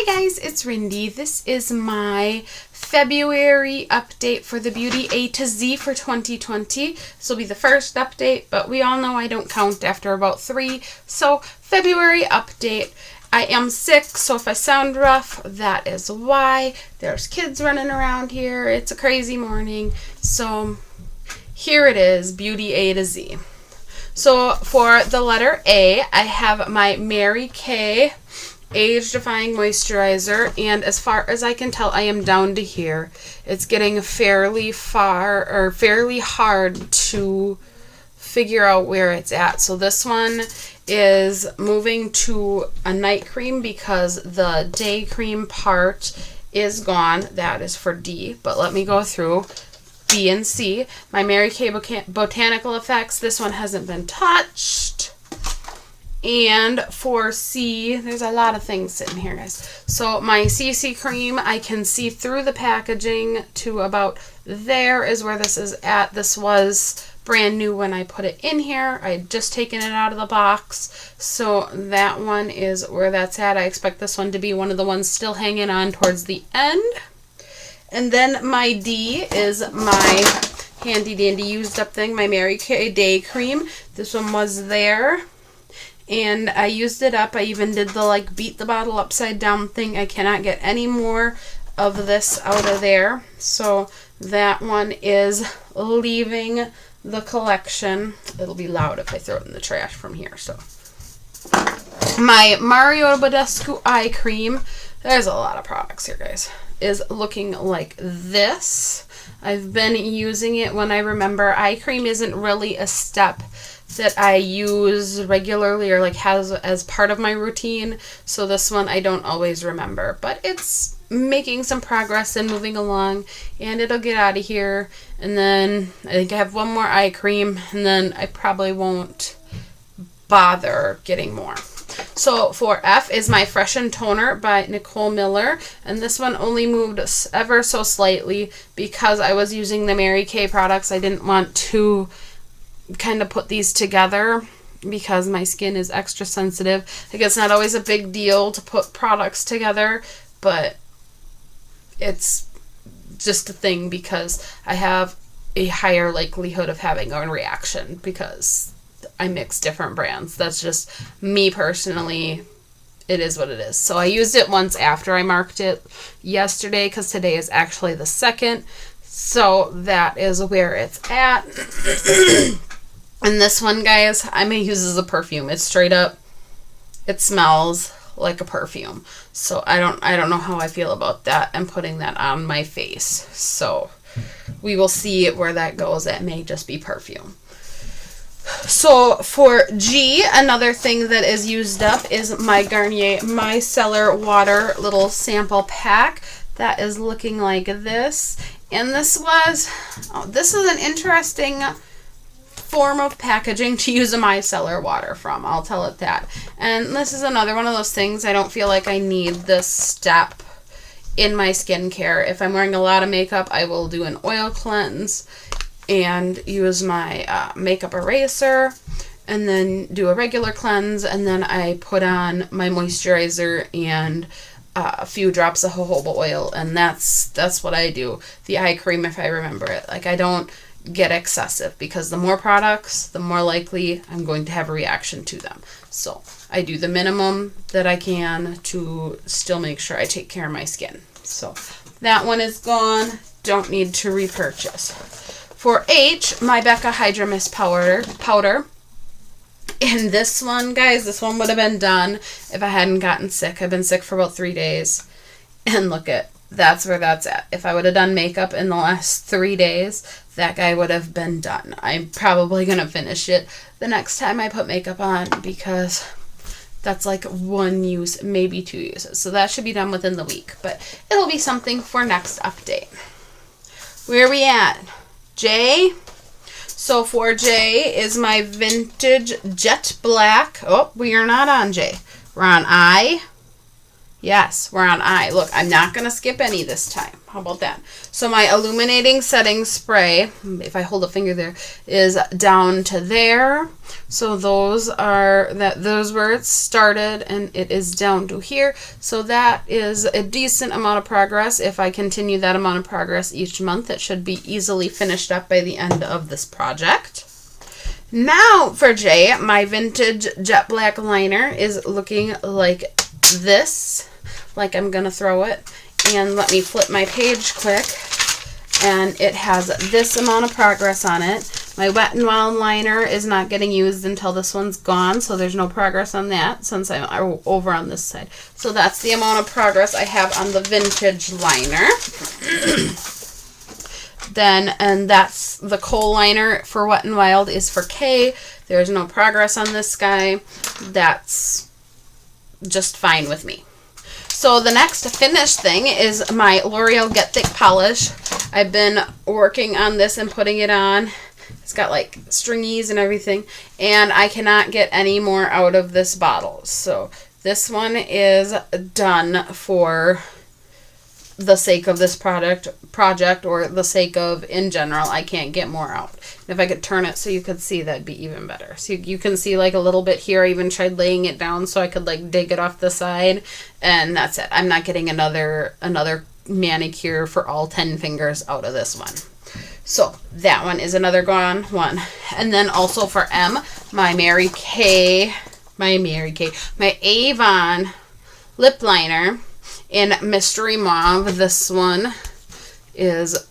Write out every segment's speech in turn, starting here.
Hi guys, it's Rindy. This is my February update for the Beauty A to Z for 2020. This will be the first update, but we all know I don't count after about 3. So, February update. I am sick, so if I sound rough, that is why. There's kids running around here. It's a crazy morning. So, here it is, Beauty A to Z. So, for the letter A, I have my Mary Kay Age Defying Moisturizer, and as far as I can tell, I am down to here. It's getting fairly hard to figure out where it's at. So this one is moving to a night cream because the day cream part is gone. That is for D, but let me go through B and C. My Mary Kay Botanical Effects, this one hasn't been touched. And for C, there's a lot of things sitting here, guys. So my CC cream, I can see through the packaging to about there is where this is at. This was brand new when I put it in here. I had just taken it out of the box. So that one is where that's at. I expect this one to be one of the ones still hanging on towards the end. And then my D is my handy dandy used up thing, my Mary Kay Day Cream. This one was there. And I used it up. I even did the beat the bottle upside down thing. I cannot get any more of this out of there. So that one is leaving the collection. It'll be loud if I throw it in the trash from here. So my Mario Badescu eye cream, there's a lot of products here, guys, is looking like this. I've been using it when I remember. Eye cream isn't really a step that I use regularly or has as part of my routine. So this one I don't always remember, but it's making some progress and moving along, and it'll get out of here. And then I think I have one more eye cream, and then I probably won't bother getting more. So for F is my Freshen Toner by Nicole Miller, and this one only moved ever so slightly because I was using the Mary Kay products. I didn't want to kind of put these together because my skin is extra sensitive. I guess it's not always a big deal to put products together, but it's just a thing because I have a higher likelihood of having a reaction because I mix different brands. That's just me personally. It is what it is. So I used it once after I marked it yesterday because today is actually the 2nd. So that is where it's at. And this one, guys, I may use as a perfume. It's straight up, it smells like a perfume. So I don't know how I feel about that and putting that on my face. So we will see where that goes. That may just be perfume. So for G, another thing that is used up is my Garnier Micellar Water little sample pack. That is looking like this. And this is an interesting form of packaging to use a micellar water from. I'll tell it that. And this is another one of those things I don't feel like I need this step in my skincare. If I'm wearing a lot of makeup, I will do an oil cleanse and use my makeup eraser and then do a regular cleanse, and then I put on my moisturizer and a few drops of jojoba oil, and that's what I do. The eye cream, if I remember it. I don't get excessive because the more products, the more likely I'm going to have a reaction to them. So I do the minimum that I can to still make sure I take care of my skin. So that one is gone. Don't need to repurchase. For H, my Becca Hydra Mist powder. And this one, guys, this one would have been done if I hadn't gotten sick. I've been sick for about 3 days. And look that's where that's at. If I would have done makeup in the last 3 days, that guy would have been done. I'm probably going to finish it the next time I put makeup on because that's 1 use, maybe 2 uses. So that should be done within the week. But it'll be something for next update. Where are we at? J. So for J is my Vintage Jet Black. Oh, we are not on J. We're on I. Yes, we're on eye. Look, I'm not going to skip any this time. How about that? So my illuminating setting spray, if I hold a finger there, is down to there. So those where it started, and it is down to here. So that is a decent amount of progress. If I continue that amount of progress each month, it should be easily finished up by the end of this project. Now for J, my vintage jet black liner is looking like this. Like I'm gonna throw it, and let me flip my page quick, and it has this amount of progress on it. My Wet n Wild liner is not getting used until this one's gone, so there's no progress on that since I'm over on this side. So that's the amount of progress I have on the vintage liner. And that's the coal liner for Wet n Wild is for K. There's no progress on this guy. That's just fine with me. So the next finished thing is my L'Oreal Get Thick Polish. I've been working on this and putting it on. It's got like stringies and everything, and I cannot get any more out of this bottle. So this one is done for the sake of this project or the sake of in general. I can't get more out. If I could turn it so you could see, that'd be even better. So you can see like a little bit here. I even tried laying it down so I could like dig it off the side, and that's it. I'm not getting another manicure for all 10 fingers out of this one. So that one is another gone one. And then also for M, my Avon lip liner in Mystery Mauve. This one is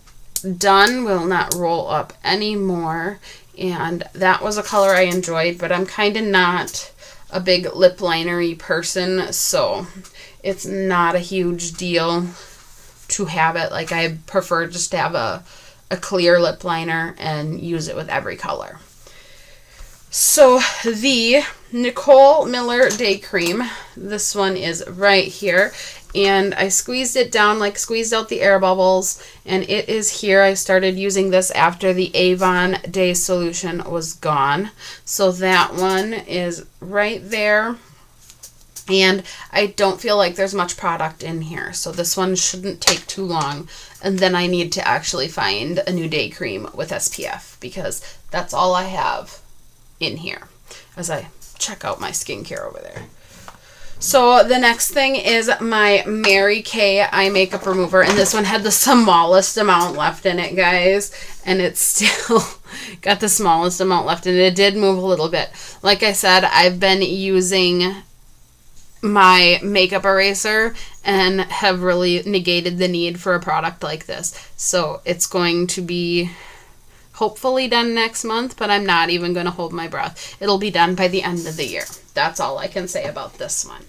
done, will not roll up anymore, and that was a color I enjoyed, but I'm kind of not a big lip liner-y person, so it's not a huge deal to have it. Like, I prefer just to have a clear lip liner and use it with every color. So the Nicole Miller Day Cream, this one is right here, and I squeezed it down, like squeezed out the air bubbles, and it is here. I started using this after the Avon Day Solution was gone. So that one is right there, and I don't feel like there's much product in here, so this one shouldn't take too long. And then I need to actually find a new day cream with SPF, because that's all I have in here as I check out my skincare over there. So the next thing is my Mary Kay eye makeup remover, and this one had the smallest amount left in it, guys, and it's still got the smallest amount left in it. It did move a little bit. Like I said, I've been using my makeup eraser and have really negated the need for a product like this. So it's going to be hopefully done next month, but I'm not even going to hold my breath. It'll be done by the end of the year. That's all I can say about this one.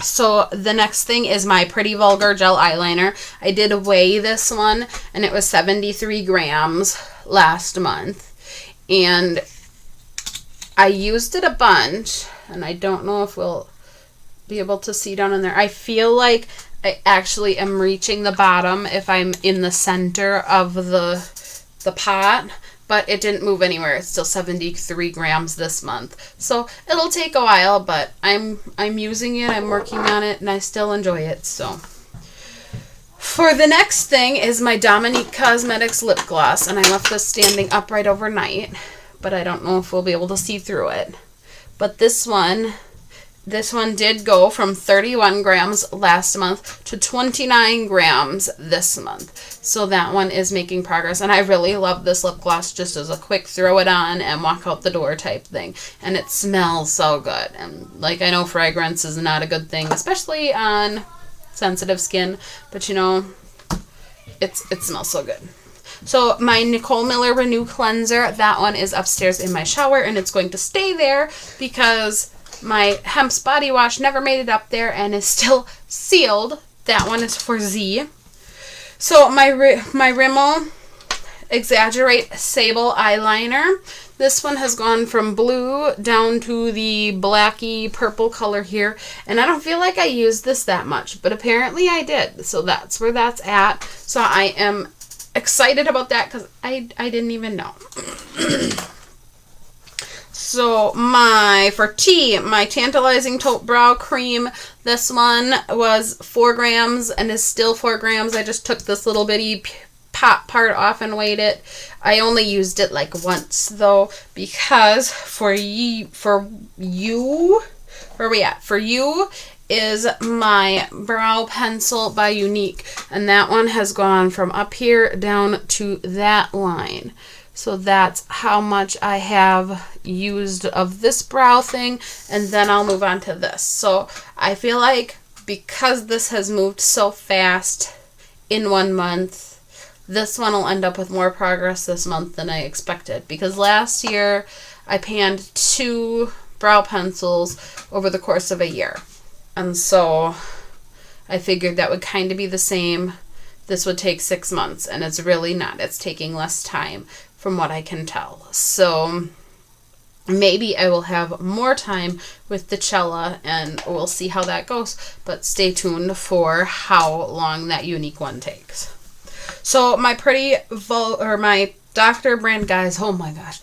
So the next thing is my Pretty Vulgar Gel Eyeliner. I did weigh this one, and it was 73 grams last month. And I used it a bunch, and I don't know if we'll be able to see down in there. I feel like I actually am reaching the bottom if I'm in the center of the pot, but it didn't move anywhere. It's still 73 grams this month. So it'll take a while, but I'm using it, I'm working on it, and I still enjoy it. So for the next thing is my Dominique Cosmetics lip gloss, and I left this standing upright overnight, but I don't know if we'll be able to see through it. But this one did go from 31 grams last month to 29 grams this month. So that one is making progress. And I really love this lip gloss just as a quick throw it on and walk out the door type thing. And it smells so good. And like, I know fragrance is not a good thing, especially on sensitive skin. But you know, it smells so good. So my Nicole Miller Renew Cleanser, that one is upstairs in my shower. And it's going to stay there because my Hemp's body wash never made it up there and is still sealed. That one is for Z. So my Rimmel Exaggerate Sable eyeliner. This one has gone from blue down to the blacky purple color here. And I don't feel like I used this that much, but apparently I did. So that's where that's at. So I am excited about that because I didn't even know. So for tea, my Tantalizing Taupe Brow Cream, this one was 4 grams and is still 4 grams. I just took this little bitty pop part off and weighed it. I only used it like once though, because for you is my brow pencil by Unique, and that one has gone from up here down to that line. So that's how much I have used of this brow thing, and then I'll move on to this. So I feel like because this has moved so fast in 1 month, this one will end up with more progress this month than I expected, because last year I panned 2 brow pencils over the course of a year. And so I figured that would kind of be the same. This would take 6 months, and it's really not. It's taking less time from what I can tell. So maybe I will have more time with the Cella, and we'll see how that goes. But stay tuned for how long that Unique one takes. So my my Dr. Brandt, guys, oh my gosh.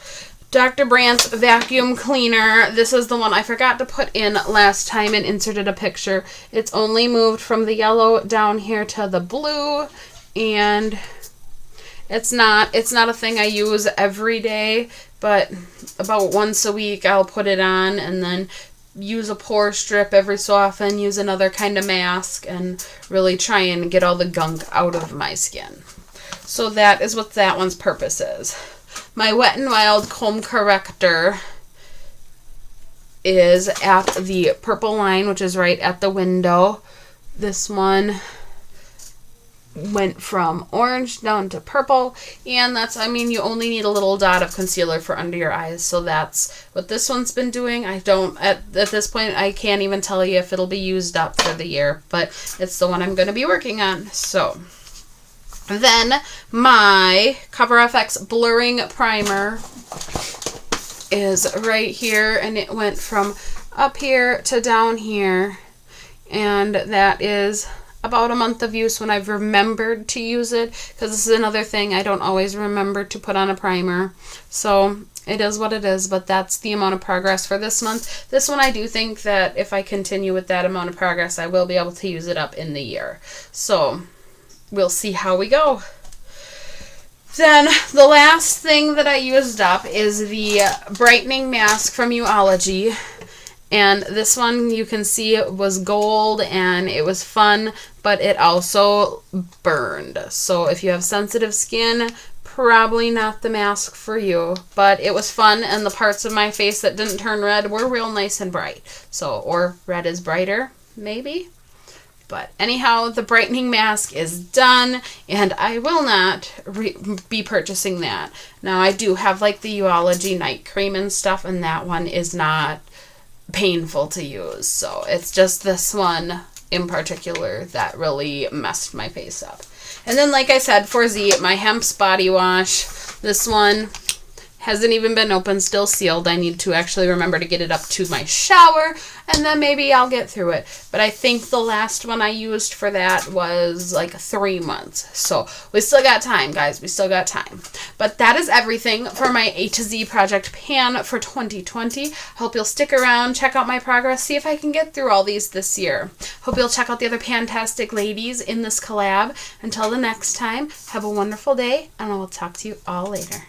Dr. Brandt's vacuum cleaner. This is the one I forgot to put in last time and inserted a picture. It's only moved from the yellow down here to the blue, and it's not a thing I use every day, but about once a week I'll put it on and then use a pore strip every so often, use another kind of mask, and really try and get all the gunk out of my skin. So that is what that one's purpose is. My Wet n Wild Comb Corrector is at the purple line, which is right at the window. This one went from orange down to purple, and you only need a little dot of concealer for under your eyes, so that's what this one's been doing. At this point, I can't even tell you if it'll be used up for the year, but it's the one I'm going to be working on. So then my Cover FX Blurring Primer is right here, and it went from up here to down here, and that is about a month of use when I've remembered to use it, because this is another thing, I don't always remember to put on a primer. So it is what it is, but that's the amount of progress for this month. This one, I do think that if I continue with that amount of progress, I will be able to use it up in the year. So we'll see how we go. Then the last thing that I used up is the brightening mask from Uology. And this one, you can see it was gold and it was fun, but it also burned. So if you have sensitive skin, probably not the mask for you. But it was fun, and the parts of my face that didn't turn red were real nice and bright. So, or red is brighter, maybe. But anyhow, the brightening mask is done, and I will not be purchasing that. Now, I do have like the Uology night cream and stuff, and that one is not painful to use. So it's just this one in particular that really messed my face up. And then, like I said, for Z, my Hemp's body wash. This one hasn't even been opened, still sealed. I need to actually remember to get it up to my shower, and then maybe I'll get through it. But I think the last one I used for that was like 3 months. So we still got time, guys. We still got time. But that is everything for my A to Z project pan for 2020. Hope you'll stick around, check out my progress, see if I can get through all these this year. Hope you'll check out the other PANtastic ladies in this collab. Until the next time, have a wonderful day, and I will talk to you all later.